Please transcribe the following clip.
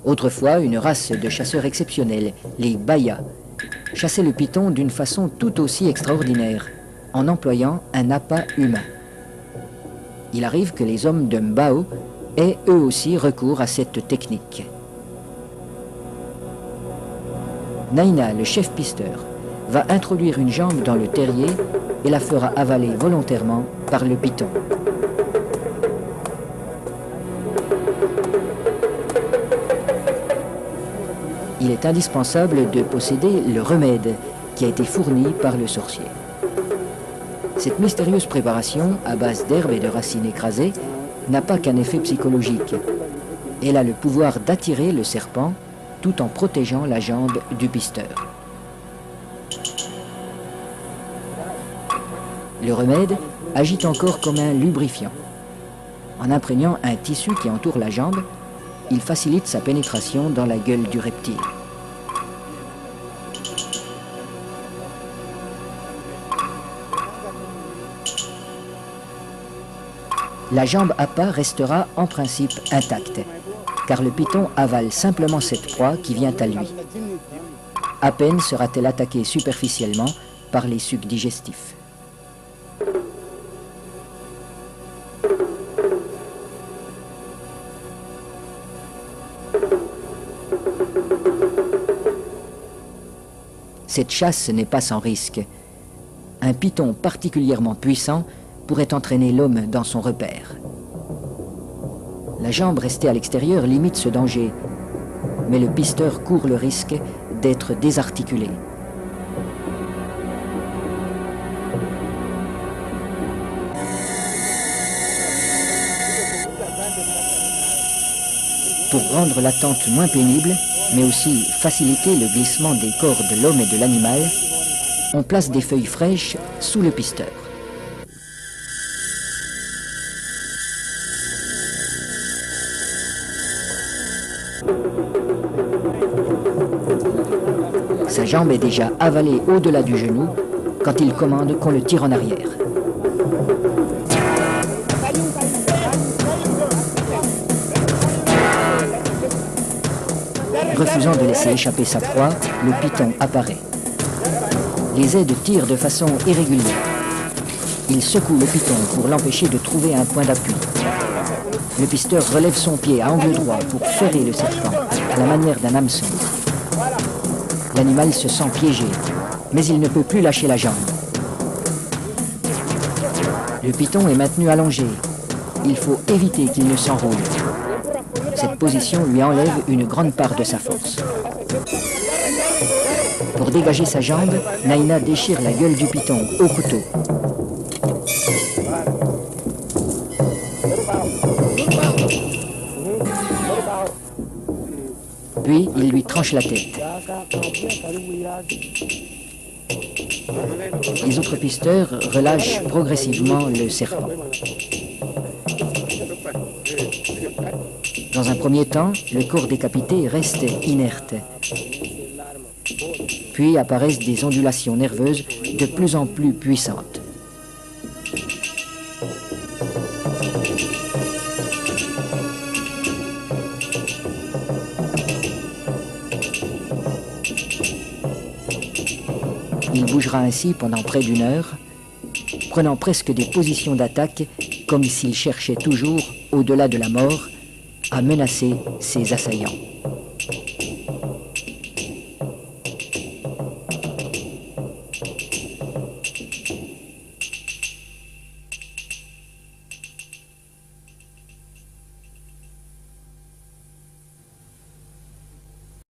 Autrefois, une race de chasseurs exceptionnels, les Bayas, chassaient le python d'une façon tout aussi extraordinaire, en employant un appât humain. Il arrive que les hommes de Mbao aient eux aussi recours à cette technique. Naina, le chef pisteur, va introduire une jambe dans le terrier et la fera avaler volontairement par le python. Il est indispensable de posséder le remède qui a été fourni par le sorcier. Cette mystérieuse préparation, à base d'herbes et de racines écrasées, n'a pas qu'un effet psychologique. Elle a le pouvoir d'attirer le serpent tout en protégeant la jambe du pisteur. Le remède agit encore comme un lubrifiant. En imprégnant un tissu qui entoure la jambe, il facilite sa pénétration dans la gueule du reptile. La jambe appât restera en principe intacte, car le python avale simplement cette proie qui vient à lui. À peine sera-t-elle attaquée superficiellement par les sucs digestifs. Cette chasse n'est pas sans risque. Un python particulièrement puissant pourrait entraîner l'homme dans son repère. La jambe restée à l'extérieur limite ce danger, mais le pisteur court le risque d'être désarticulé. Pour rendre l'attente moins pénible, mais aussi faciliter le glissement des corps de l'homme et de l'animal, on place des feuilles fraîches sous le pisteur. Sa jambe est déjà avalée au-delà du genou quand il commande qu'on le tire en arrière. Refusant de laisser échapper sa proie, le python apparaît. Les aides tirent de façon irrégulière. Il secoue le python pour l'empêcher de trouver un point d'appui. Le pisteur relève son pied à angle droit pour ferrer le serpent, à la manière d'un hameçon. L'animal se sent piégé, mais il ne peut plus lâcher la jambe. Le python est maintenu allongé. Il faut éviter qu'il ne s'enroule. Cette position lui enlève une grande part de sa force. Pour dégager sa jambe, Naina déchire la gueule du python au couteau. Puis, il lui tranche la tête. Les autres pisteurs relâchent progressivement le serpent. Dans un premier temps, le corps décapité reste inerte. Puis apparaissent des ondulations nerveuses de plus en plus puissantes. Il bougera ainsi pendant près d'une heure, prenant presque des positions d'attaque comme s'il cherchait toujours, au-delà de la mort, à menacer ses assaillants.